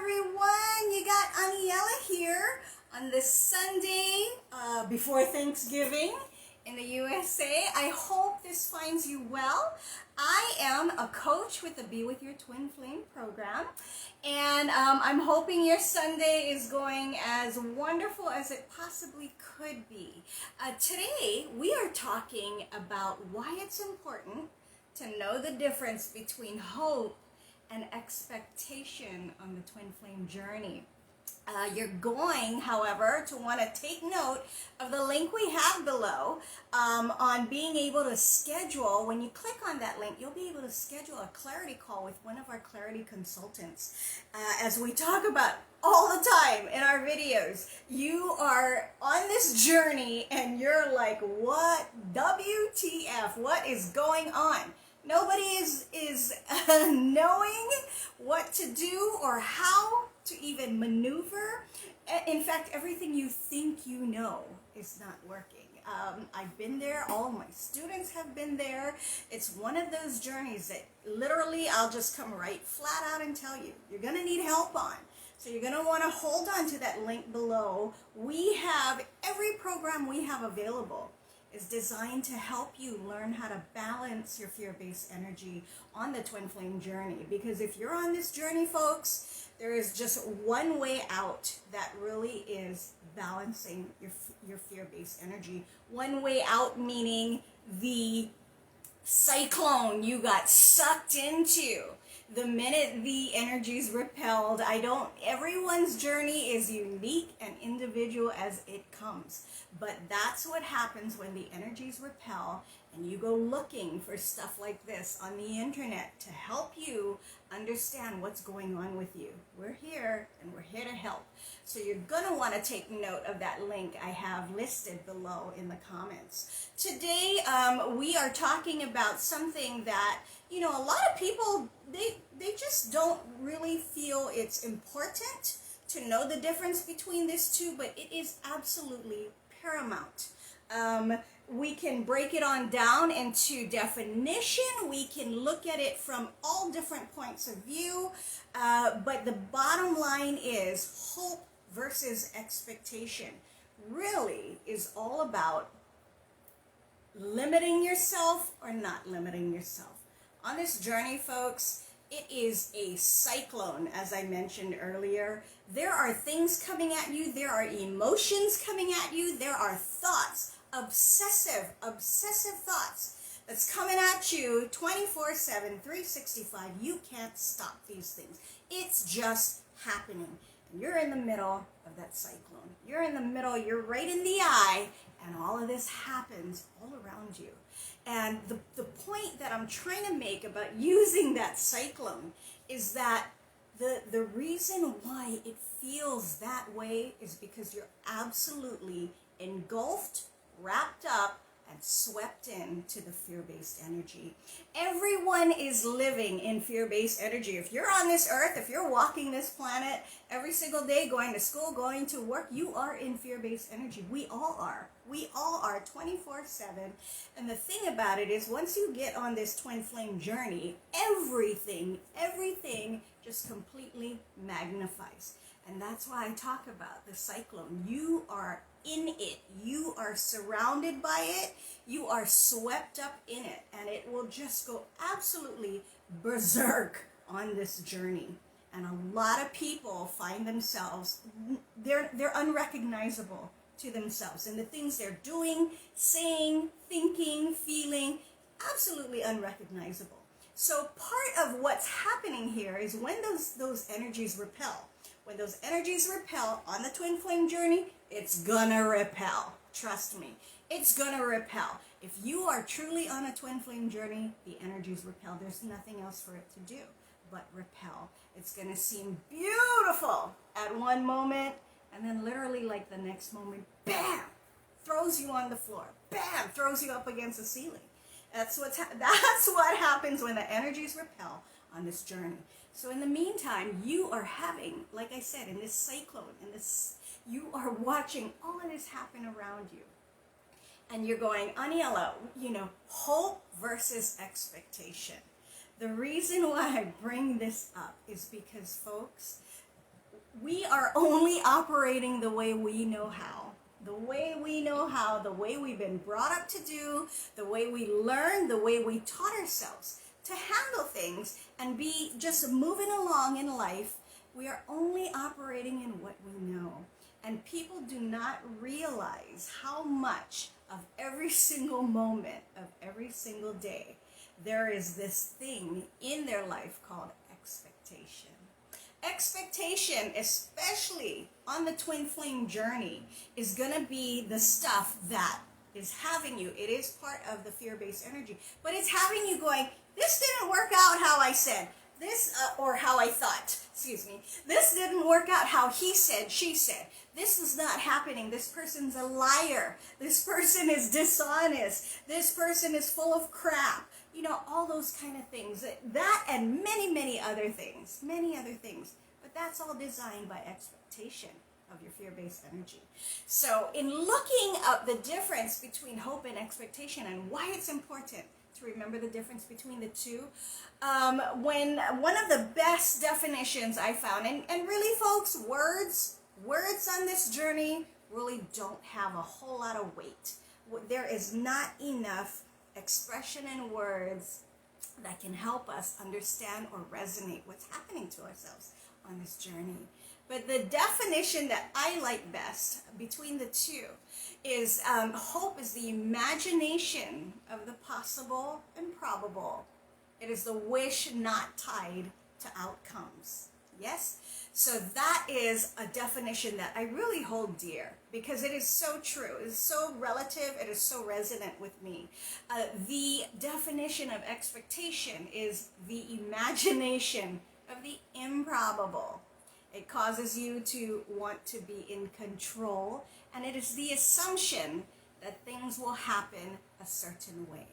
everyone, you got Elle here on this Sunday before Thanksgiving in the USA. I hope this finds you well. I am a coach with the Be With Your Twin Flame program, and I'm hoping your Sunday is going as wonderful as it possibly could be. Today we are talking about why it's important to know the difference between hope and expectation on the twin flame journey. You're going, however, to want to take note of the link we have below on being able to schedule. When you click on that link, you'll be able to schedule a clarity call with one of our clarity consultants. As we talk about all the time in our videos, you are on this journey and you're like, what? WTF? What is going on? Nobody is knowing what to do or how to even maneuver. In fact, everything you think you know is not working. I've been there. All of my students have been there. It's one of those journeys that literally I'll just come right flat out and tell you, you're going to need help on. So you're going to want to hold on to that link below. We have every program we have available is designed to help you learn how to balance your fear-based energy on the twin flame journey. Because if you're on this journey, folks, there is just one way out that really is balancing your fear-based energy. One way out meaning the cyclone you got sucked into. The minute the energy's repelled, everyone's journey is unique and individual as it comes. But that's what happens when the energies repel and you go looking for stuff like this on the internet to help you understand what's going on with you. We're here and we're here to help. So you're going to want to take note of that link I have listed below in the comments. Today we are talking about something that, a lot of people, they just don't really feel it's important to know the difference between these two, but it is absolutely paramount. We can break it on down into definition. We can look at it from all different points of view. But the bottom line is hope versus expectation really is all about limiting yourself or not limiting yourself. On this journey, folks, it is a cyclone, as I mentioned earlier. There are things coming at you. There are emotions coming at you. There are thoughts, obsessive thoughts that's coming at you 24/7, 365. You can't stop these things. It's just happening. And you're in the middle of that cyclone. You're in the middle. You're right in the eye. And all of this happens all around you. And the point that I'm trying to make about using that cyclone is that the reason why it feels that way is because you're absolutely engulfed, wrapped up, and swept into the fear-based energy. Everyone is living in fear-based energy. If you're on this earth, if you're walking this planet every single day, going to school, going to work, you are in fear-based energy. We all are. We all are 24/7. And the thing about it is once you get on this twin flame journey, everything just completely magnifies. And that's why I talk about the cyclone. You are in it. You are surrounded by it. You are swept up in it. And it will just go absolutely berserk on this journey. And a lot of people find themselves, they're unrecognizable to themselves. And the things they're doing, saying, thinking, feeling, absolutely unrecognizable. So part of what's happening here is when those energies repel. When those energies repel on the twin flame journey, it's gonna repel. Trust me, it's gonna repel. If you are truly on a twin flame journey, the energies repel. There's nothing else for it to do but repel. It's gonna seem beautiful at one moment, and then literally like the next moment, bam, throws you on the floor. Bam, throws you up against the ceiling. That's what happens when the energies repel on this journey. So in the meantime, you are having, like I said, in this cyclone, you are watching all of this happen around you. And you're going, Aniela, hope versus expectation. The reason why I bring this up is because, folks, we are only operating the way we know how. The way we know how, the way we've been brought up to do, the way we learn, the way we taught ourselves to handle things and be just moving along in life. We are only operating in what we know. And people do not realize how much of every single moment of every single day there is this thing in their life called expectation. Expectation, especially on the twin flame journey, is going to be the stuff that is having you. It is part of the fear-based energy, but it's having you going, this didn't work out how I said. This, or how I thought, excuse me. This didn't work out how he said, she said. This is not happening. This person's a liar. This person is dishonest. This person is full of crap. You know, all those kind of things. That and many, many other things. Many other things. But that's all designed by expectation of your fear-based energy. So in looking up the difference between hope and expectation and why it's important to remember the difference between the two, when one of the best definitions I found, and really folks, words on this journey really don't have a whole lot of weight. There is not enough expression in words that can help us understand or resonate what's happening to ourselves on this journey. But the definition that I like best between the two is hope is the imagination of the possible and probable. It is the wish not tied to outcomes. Yes? So that is a definition that I really hold dear because it is so true. It is so relative. It is so resonant with me. The definition of expectation is the imagination of the improbable. It causes you to want to be in control, and it is the assumption that things will happen a certain way.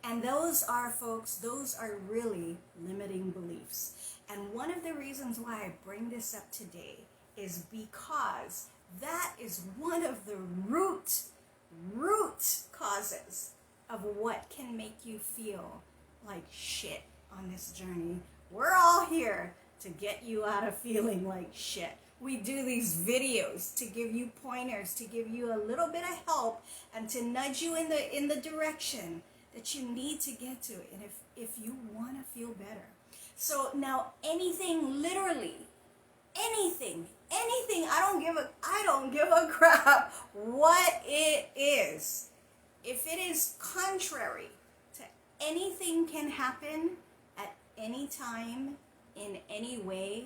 And those are, folks, those are really limiting beliefs. And one of the reasons why I bring this up today is because that is one of the root causes of what can make you feel like shit on this journey. We're all here to get you out of feeling like shit. We do these videos to give you pointers, to give you a little bit of help, and to nudge you in the direction that you need to get to, and if you want to feel better. So now anything, literally anything, I don't give a crap what it is. If it is contrary to anything can happen at any time, in any way,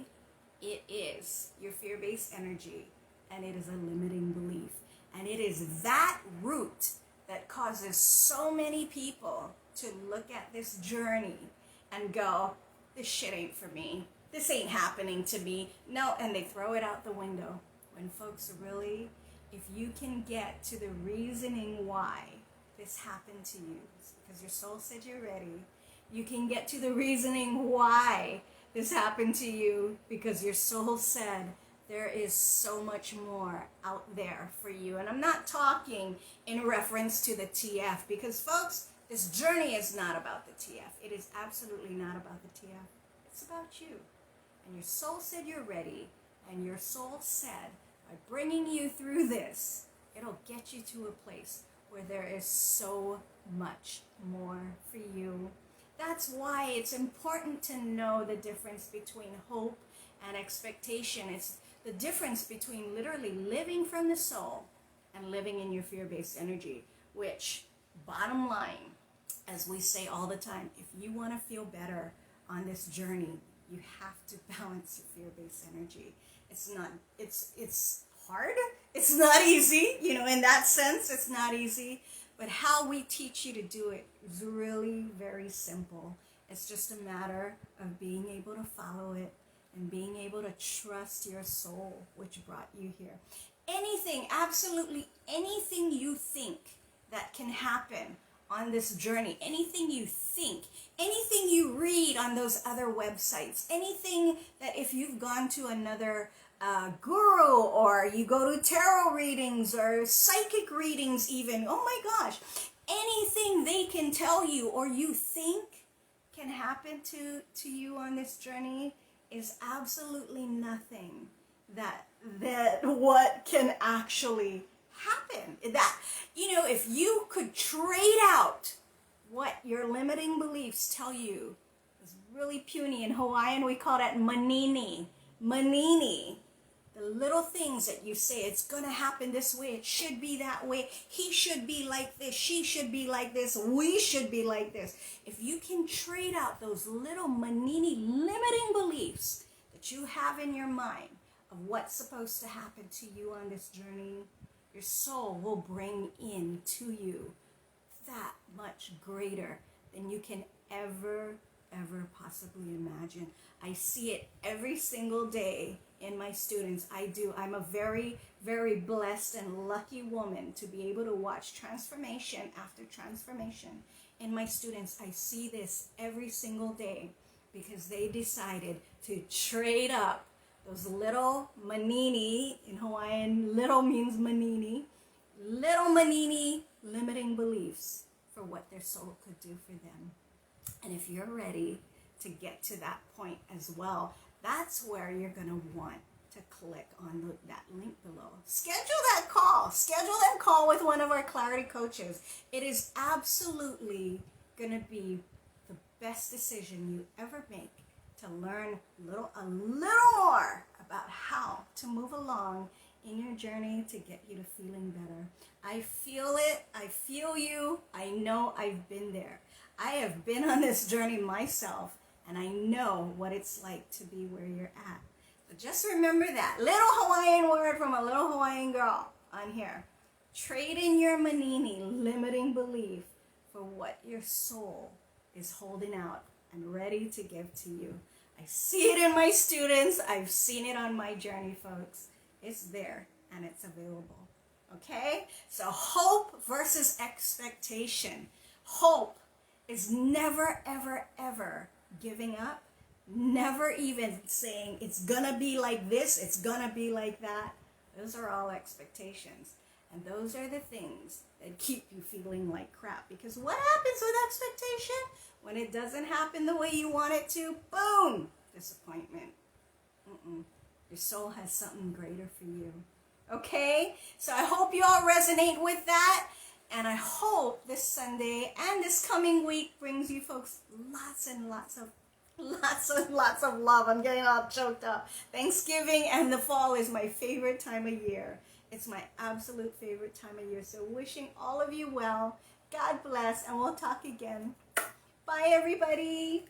it is your fear-based energy, and it is a limiting belief. And it is that root that causes so many people to look at this journey and go, this shit ain't for me. This ain't happening to me. No, and they throw it out the window. When folks, really, if you can get to the reasoning why this happened to you, because your soul said you're ready, you can get to the reasoning why this happened to you because your soul said there is so much more out there for you. And I'm not talking in reference to the TF, because folks, this journey is not about the TF. It is absolutely not about the TF. It's about you. And your soul said you're ready, and your soul said by bringing you through this, it'll get you to a place where there is so much more for you. That's why it's important to know the difference between hope and expectation. It's the difference between literally living from the soul and living in your fear-based energy, which, bottom line, as we say all the time, if you want to feel better on this journey, you have to balance your fear-based energy. It's hard. It's not easy, in that sense, it's not easy. But how we teach you to do it is really very simple. It's just a matter of being able to follow it and being able to trust your soul, which brought you here. Anything, absolutely anything you think that can happen on this journey, anything you think, anything you read on those other websites, anything that if you've gone to another guru, or you go to tarot readings or psychic readings even, oh my gosh, anything they can tell you or you think can happen to you on this journey is absolutely nothing that what can actually happen. That, if you could trade out what your limiting beliefs tell you is really puny. In Hawaiian, we call that manini. Manini. The little things that you say, it's going to happen this way, it should be that way, he should be like this, she should be like this, we should be like this. If you can trade out those little manini limiting beliefs that you have in your mind of what's supposed to happen to you on this journey, your soul will bring in to you that much greater than you can ever possibly imagine. I see it every single day in my students. I do. I'm a very blessed and lucky woman to be able to watch transformation after transformation in my students. I see this every single day because they decided to trade up those little manini. In Hawaiian, little means manini. Little manini limiting beliefs for what their soul could do for them. And if you're ready to get to that point as well, that's where you're going to want to click on that link below. Schedule that call. Schedule that call with one of our Clarity coaches. It is absolutely going to be the best decision you ever make to learn a little more about how to move along in your journey to get you to feeling better. I feel it. I feel you. I know I've been there. I have been on this journey myself, and I know what it's like to be where you're at. So just remember that little Hawaiian word from a little Hawaiian girl on here. Trade in your manini, limiting belief, for what your soul is holding out and ready to give to you. I see it in my students. I've seen it on my journey, folks. It's there and it's available. Okay? So hope versus expectation. Hope is never, ever giving up. Never even saying it's gonna be like this, it's gonna be like that. Those are all expectations. And those are the things that keep you feeling like crap. Because what happens with expectation? When it doesn't happen the way you want it to, boom, disappointment. Your soul has something greater for you. Okay? So I hope you all resonate with that. And I hope this Sunday and this coming week brings you folks lots and lots of love. I'm getting all choked up. Thanksgiving and the fall is my favorite time of year. It's my absolute favorite time of year. So wishing all of you well. God bless, and we'll talk again. Bye, everybody.